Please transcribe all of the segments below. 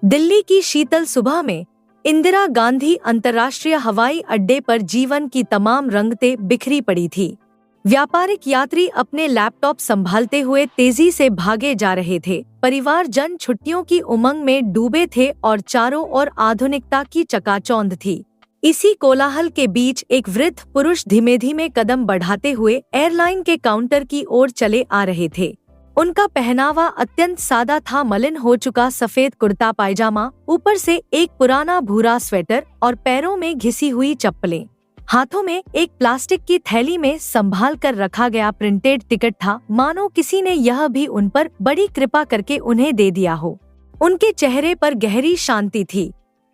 दिल्ली की शीतल सुबह में इंदिरा गांधी अंतर्राष्ट्रीय हवाई अड्डे पर जीवन की तमाम रंगतें बिखरी पड़ी थी। व्यापारिक यात्री अपने लैपटॉप संभालते हुए तेजी से भागे जा रहे थे। परिवारजन छुट्टियों की उमंग में डूबे थे और चारों ओर आधुनिकता की चकाचौंध थी। इसी कोलाहल के बीच एक वृद्ध पुरुष धीमे धीमे कदम बढ़ाते हुए एयरलाइन के काउंटर की ओर चले आ रहे थे। उनका पहनावा अत्यंत सादा था। मलिन हो चुका सफेद कुर्ता पायजामा, ऊपर से एक पुराना भूरा स्वेटर और पैरों में घिसी हुई चप्पलें। हाथों में एक प्लास्टिक की थैली में संभाल कर रखा गया प्रिंटेड टिकट था, मानो किसी ने यह भी उन पर बड़ी कृपा करके उन्हें दे दिया हो। उनके चेहरे पर गहरी शांति थी,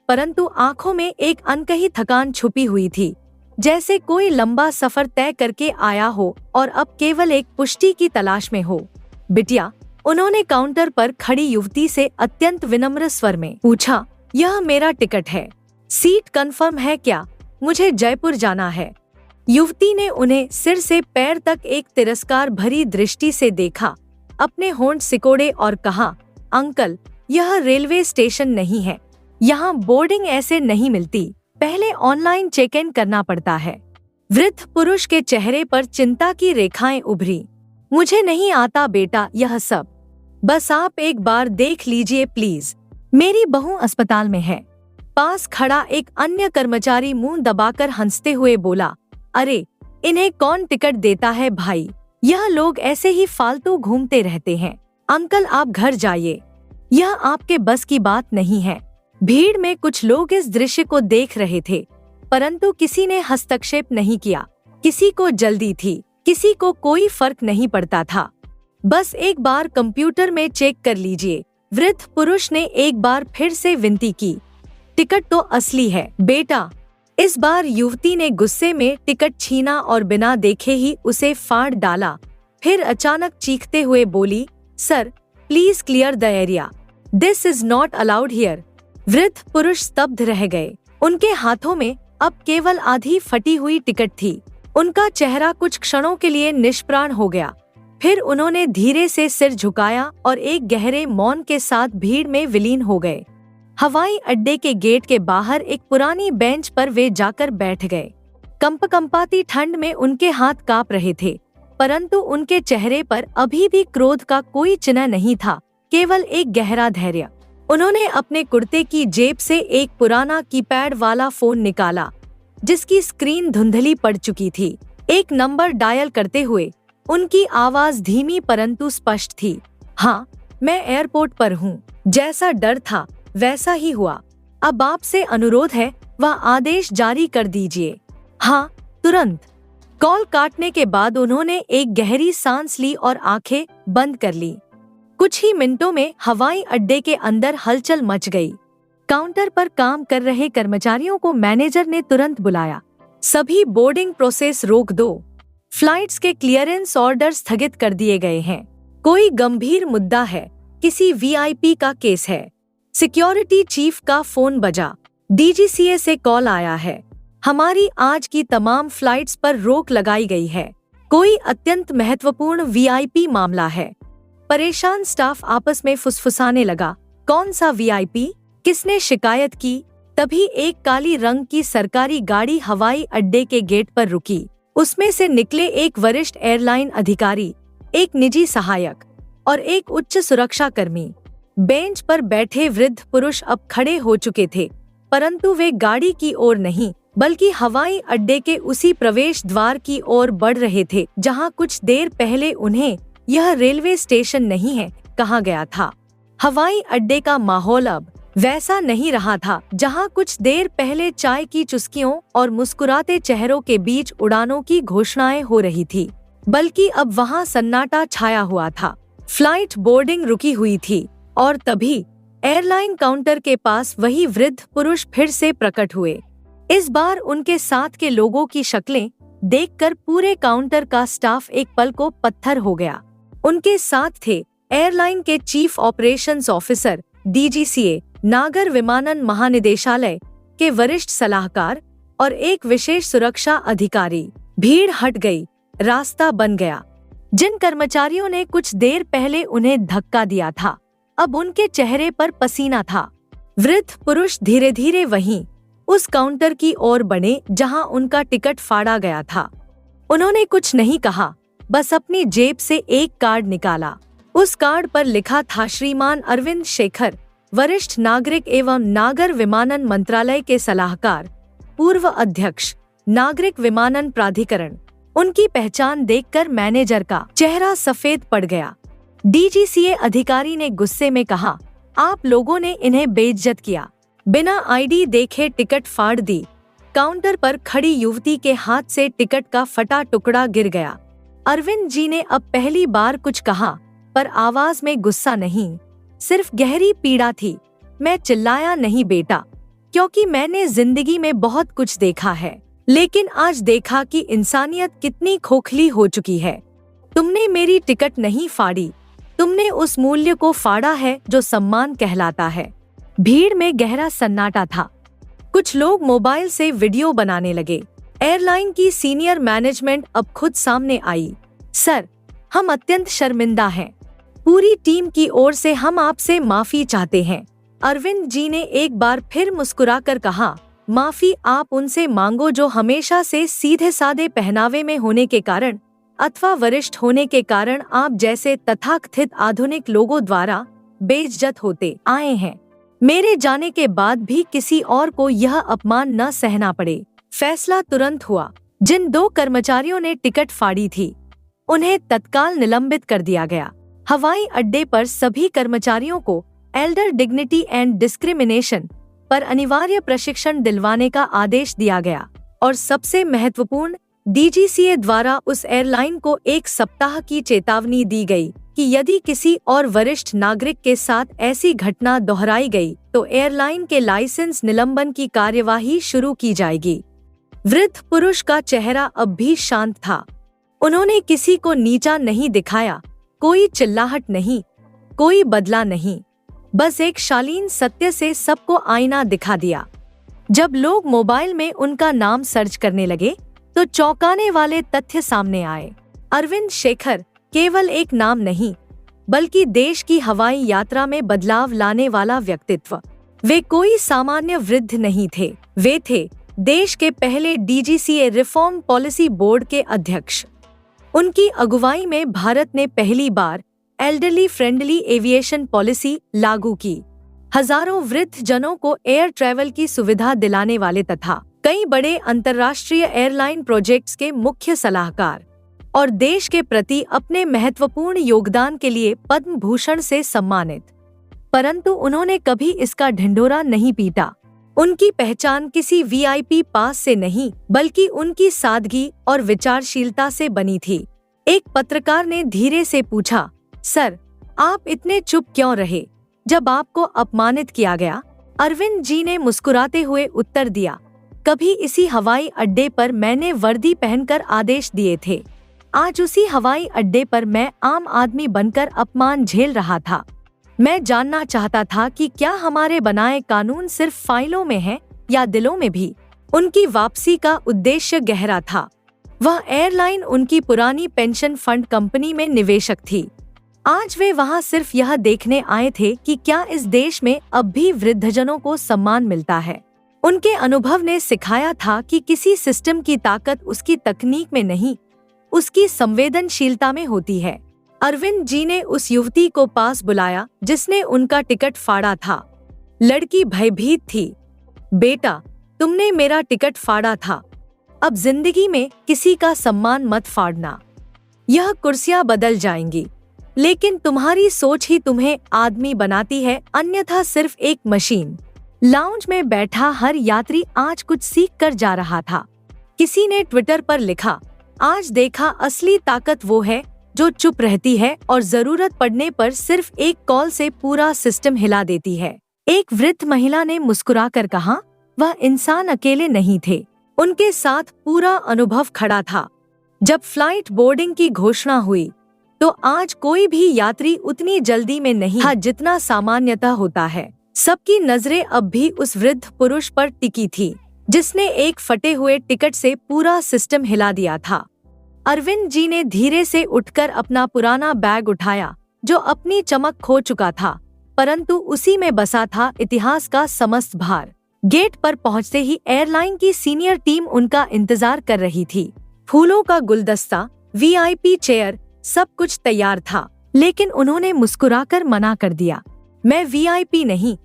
परंतु आंखों में एक अनकही थकान छुपी हुई थी, जैसे कोई लंबा सफर तय करके आया हो और अब केवल एक पुष्टि की तलाश में हो। बिटिया, उन्होंने काउंटर पर खड़ी युवती से अत्यंत विनम्र स्वर में पूछा, यह मेरा टिकट है, सीट कंफर्म है क्या? मुझे जयपुर जाना है। युवती ने उन्हें सिर से पैर तक एक तिरस्कार भरी दृष्टि से देखा, अपने होंठ सिकोड़े और कहा, अंकल, यह रेलवे स्टेशन नहीं है, यहाँ बोर्डिंग ऐसे नहीं मिलती, पहले ऑनलाइन चेक इन करना पड़ता है। वृद्ध पुरुष के चेहरे पर चिंता की रेखाएं उभरी। मुझे नहीं आता बेटा यह सब, बस आप एक बार देख लीजिए प्लीज। मेरी बहू अस्पताल में है। पास खड़ा एक अन्य कर्मचारी मुंह दबाकर हंसते हुए बोला, अरे इन्हें कौन टिकट देता है भाई, यह लोग ऐसे ही फालतू घूमते रहते हैं। अंकल आप घर जाइए, यह आपके बस की बात नहीं है। भीड़ में कुछ लोग इस दृश्य को देख रहे थे, परंतु किसी ने हस्तक्षेप नहीं किया। किसी को जल्दी थी, किसी को कोई फर्क नहीं पड़ता था। बस एक बार कंप्यूटर में चेक कर लीजिए, वृद्ध पुरुष ने एक बार फिर से विनती की। टिकट तो असली है बेटा। इस बार युवती ने गुस्से में टिकट छीना और बिना देखे ही उसे फाड़ डाला। फिर अचानक चीखते हुए बोली, sir please clear the area, this is not allowed here. वृद्ध पुरुष स्तब्ध रह गए। उनके हाथों में अब केवल आधी फटी हुई टिकट थी। उनका चेहरा कुछ क्षणों के लिए निष्प्राण हो गया। फिर उन्होंने धीरे से सिर झुकाया और एक गहरे मौन के साथ भीड़ में विलीन हो गए। हवाई अड्डे के गेट के बाहर एक पुरानी बेंच पर वे जाकर बैठ गए। कंपकंपाती ठंड में उनके हाथ कांप रहे थे, परंतु उनके चेहरे पर अभी भी क्रोध का कोई चिन्ह नहीं था, केवल एक गहरा धैर्य। उन्होंने अपने कुर्ते की जेब से एक पुराना कीपैड वाला फोन निकाला, जिसकी स्क्रीन धुंधली पड़ चुकी थी। एक नंबर डायल करते हुए उनकी आवाज धीमी परंतु स्पष्ट थी, हाँ मैं एयरपोर्ट पर हूँ। जैसा डर था वैसा ही हुआ। अब आपसे अनुरोध है, वह आदेश जारी कर दीजिए। हाँ तुरंत। कॉल काटने के बाद उन्होंने एक गहरी सांस ली और आंखें बंद कर ली। कुछ ही मिनटों में हवाई अड्डे के अंदर हलचल मच गई। काउंटर पर काम कर रहे कर्मचारियों को मैनेजर ने तुरंत बुलाया। सभी बोर्डिंग प्रोसेस रोक दो, फ्लाइट्स के क्लियरेंस ऑर्डर स्थगित कर दिए गए हैं। कोई गंभीर मुद्दा है, किसी वीआईपी का केस है। सिक्योरिटी चीफ का फोन बजा। डीजीसीए से कॉल आया है, हमारी आज की तमाम फ्लाइट्स पर रोक लगाई गई है। कोई अत्यंत महत्वपूर्ण वीआईपी मामला है। परेशान स्टाफ आपस में फुसफुसाने लगा, कौन सा वीआईपी, किसने शिकायत की? तभी एक काली रंग की सरकारी गाड़ी हवाई अड्डे के गेट पर रुकी। उसमें से निकले एक वरिष्ठ एयरलाइन अधिकारी, एक निजी सहायक और एक उच्च सुरक्षा कर्मी। बेंच पर बैठे वृद्ध पुरुष अब खड़े हो चुके थे, परंतु वे गाड़ी की ओर नहीं, बल्कि हवाई अड्डे के उसी प्रवेश द्वार की ओर बढ़ रहे थे, जहां कुछ देर पहले उन्हें यह रेलवे स्टेशन नहीं है कहा गया था। हवाई अड्डे का माहौल अब वैसा नहीं रहा था जहां कुछ देर पहले चाय की चुस्कियों और मुस्कुराते चेहरों के बीच उड़ानों की घोषणाएं हो रही थी, बल्कि अब वहां सन्नाटा छाया हुआ था। फ्लाइट बोर्डिंग रुकी हुई थी और तभी एयरलाइन काउंटर के पास वही वृद्ध पुरुष फिर से प्रकट हुए। इस बार उनके साथ के लोगों की शक्लें देखकर पूरे काउंटर का स्टाफ एक पल को पत्थर हो गया। उनके साथ थे एयरलाइन के चीफ ऑपरेशंस ऑफिसर, डीजीसीए, नागर विमानन महानिदेशालय के वरिष्ठ सलाहकार और एक विशेष सुरक्षा अधिकारी। भीड़ हट गई, रास्ता बन गया। जिन कर्मचारियों ने कुछ देर पहले उन्हें धक्का दिया था, अब उनके चेहरे पर पसीना था। वृद्ध पुरुष धीरे धीरे वहीं उस काउंटर की ओर बढ़े जहां उनका टिकट फाड़ा गया था। उन्होंने कुछ नहीं कहा, बस अपनी जेब से एक कार्ड निकाला। उस कार्ड पर लिखा था श्रीमान अरविंद शेखर, वरिष्ठ नागरिक एवं नागर विमानन मंत्रालय के सलाहकार, पूर्व अध्यक्ष, नागरिक विमानन प्राधिकरण। उनकी पहचान देखकर मैनेजर का चेहरा सफेद पड़ गया। डीजीसीए अधिकारी ने गुस्से में कहा, आप लोगों ने इन्हें बेइज्जत किया, बिना आईडी देखे टिकट फाड़ दी। काउंटर पर खड़ी युवती के हाथ से टिकट का फटा टुकड़ा गिर गया। अरविंद जी ने अब पहली बार कुछ कहा, पर आवाज में गुस्सा नहीं, सिर्फ गहरी पीड़ा थी। मैं चिल्लाया नहीं बेटा, क्योंकि मैंने जिंदगी में बहुत कुछ देखा है, लेकिन आज देखा कि इंसानियत कितनी खोखली हो चुकी है। तुमने मेरी टिकट नहीं फाड़ी, तुमने उस मूल्य को फाड़ा है जो सम्मान कहलाता है। भीड़ में गहरा सन्नाटा था। कुछ लोग मोबाइल से वीडियो बनाने लगे। एयरलाइन की सीनियर मैनेजमेंट अब खुद सामने आई। सर, हम अत्यंत शर्मिंदा हैं। पूरी टीम की ओर से हम आपसे माफी चाहते हैं। अरविंद जी ने एक बार फिर मुस्कुराकर कहा, माफी आप उनसे मांगो जो हमेशा से सीधे साधे पहनावे में होने के कारण अथवा वरिष्ठ होने के कारण आप जैसे तथाकथित आधुनिक लोगों द्वारा बेइज्जत होते आए हैं। मेरे जाने के बाद भी किसी और को यह अपमान न सहना पड़े। फैसला तुरंत हुआ। जिन 2 कर्मचारियों ने टिकट फाड़ी थी, उन्हें तत्काल निलंबित कर दिया गया। हवाई अड्डे पर सभी कर्मचारियों को एल्डर डिग्निटी एंड डिस्क्रिमिनेशन पर अनिवार्य प्रशिक्षण दिलवाने का आदेश दिया गया। और सबसे महत्वपूर्ण, डीजीसीए द्वारा उस एयरलाइन को 1 सप्ताह की चेतावनी दी गई कि यदि किसी और वरिष्ठ नागरिक के साथ ऐसी घटना दोहराई गई तो एयरलाइन के लाइसेंस निलंबन की कार्यवाही शुरू की जाएगी। वृद्ध पुरुष का चेहरा अब भी शांत था। उन्होंने किसी को नीचा नहीं दिखाया, कोई चिल्लाहट नहीं, कोई बदला नहीं, बस एक शालीन सत्य से सबको आईना दिखा दिया। जब लोग मोबाइल में उनका नाम सर्च करने लगे तो चौंकाने वाले तथ्य सामने आए। अरविंद शेखर केवल एक नाम नहीं, बल्कि देश की हवाई यात्रा में बदलाव लाने वाला व्यक्तित्व। वे कोई सामान्य वृद्ध नहीं थे, वे थे देश के पहले डीजीसीए रिफॉर्म पॉलिसी बोर्ड के अध्यक्ष। उनकी अगुवाई में भारत ने पहली बार एल्डरली फ्रेंडली एविएशन पॉलिसी लागू की। हजारों वृद्ध जनों को एयर ट्रैवल की सुविधा दिलाने वाले तथा कई बड़े अंतर्राष्ट्रीय एयरलाइन प्रोजेक्ट्स के मुख्य सलाहकार और देश के प्रति अपने महत्वपूर्ण योगदान के लिए पद्म भूषण से सम्मानित। परंतु उन्होंने कभी इसका ढिंढोरा नहीं पीटा। उनकी पहचान किसी वीआईपी पास से नहीं, बल्कि उनकी सादगी और विचारशीलता से बनी थी। एक पत्रकार ने धीरे से पूछा, सर, आप इतने चुप क्यों रहे जब आपको अपमानित किया गया? अरविंद जी ने मुस्कुराते हुए उत्तर दिया, कभी इसी हवाई अड्डे पर मैंने वर्दी पहनकर आदेश दिए थे। आज उसी हवाई अड्डे पर मैं आम आदमी बनकर अपमान झेल रहा था। मैं जानना चाहता था कि क्या हमारे बनाए कानून सिर्फ फाइलों में हैं या दिलों में भी। उनकी वापसी का उद्देश्य गहरा था। वह एयरलाइन उनकी पुरानी पेंशन फंड कंपनी में निवेशक थी। आज वे वहां सिर्फ यह देखने आए थे कि क्या इस देश में अब भी वृद्धजनों को सम्मान मिलता है। उनके अनुभव ने सिखाया था कि किसी सिस्टम की ताकत उसकी तकनीक में नहीं, उसकी संवेदनशीलता में होती है। अरविंद जी ने उस युवती को पास बुलाया जिसने उनका टिकट फाड़ा था। लड़की भयभीत थी। बेटा, तुमने मेरा टिकट फाड़ा था, अब जिंदगी में किसी का सम्मान मत फाड़ना। यह कुर्सियां बदल जाएंगी, लेकिन तुम्हारी सोच ही तुम्हें आदमी बनाती है, अन्यथा सिर्फ एक मशीन। लाउंज में बैठा हर यात्री आज कुछ सीख कर जा रहा था। किसी ने ट्विटर पर लिखा, आज देखा असली ताकत वो है जो चुप रहती है और जरूरत पड़ने पर सिर्फ एक कॉल से पूरा सिस्टम हिला देती है। एक वृद्ध महिला ने मुस्कुराकर कहा, वह इंसान अकेले नहीं थे, उनके साथ पूरा अनुभव खड़ा था। जब फ्लाइट बोर्डिंग की घोषणा हुई तो आज कोई भी यात्री उतनी जल्दी में नहीं था जितना सामान्यतः होता है। सबकी नजरें अब भी उस वृद्ध पुरुष पर टिकी थी जिसने एक फटे हुए टिकट से पूरा सिस्टम हिला दिया था। अरविंद जी ने धीरे से उठकर अपना पुराना बैग उठाया जो अपनी चमक खो चुका था, परंतु उसी में बसा था इतिहास का समस्त भार। गेट पर पहुंचते ही एयरलाइन की सीनियर टीम उनका इंतजार कर रही थी। फूलों का गुलदस्ता, वीआईपी चेयर, सब कुछ तैयार था, लेकिन उन्होंने मुस्कुराकर मना कर दिया। मैं वीआईपी नहीं,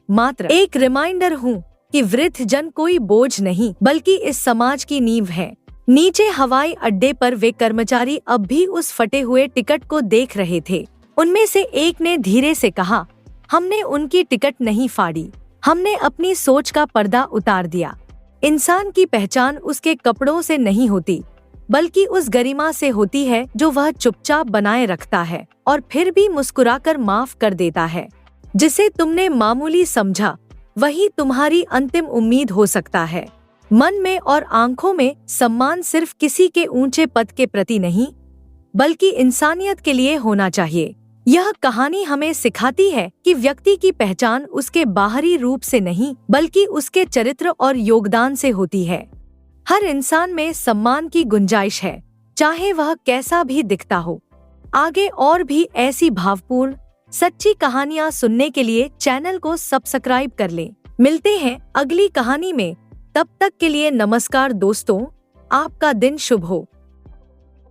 मात्र एक रिमाइंडर हूँ कि वृद्ध जन कोई बोझ नहीं बल्कि इस समाज की नींव है। नीचे हवाई अड्डे पर वे कर्मचारी अब भी उस फटे हुए टिकट को देख रहे थे। उनमें से एक ने धीरे से कहा, हमने उनकी टिकट नहीं फाड़ी, हमने अपनी सोच का पर्दा उतार दिया। इंसान की पहचान उसके कपड़ों से नहीं होती, बल्कि उस गरिमा से होती है जो वह चुपचाप बनाए रखता है और फिर भी मुस्कुराकर माफ कर देता है। जिसे तुमने मामूली समझा, वही तुम्हारी अंतिम उम्मीद हो सकता है। मन में और आंखों में सम्मान सिर्फ किसी के ऊंचे पद के प्रति नहीं, बल्कि इंसानियत के लिए होना चाहिए। यह कहानी हमें सिखाती है कि व्यक्ति की पहचान उसके बाहरी रूप से नहीं, बल्कि उसके चरित्र और योगदान से होती है। हर इंसान में सम्मान की गुंजाइश है, चाहे वह कैसा भी दिखता हो। आगे और भी ऐसी भावपूर्ण, सच्ची कहानियाँ सुनने के लिए चैनल को सब्सक्राइब कर लें। मिलते हैं अगली कहानी में, तब तक के लिए नमस्कार दोस्तों, आपका दिन शुभ हो।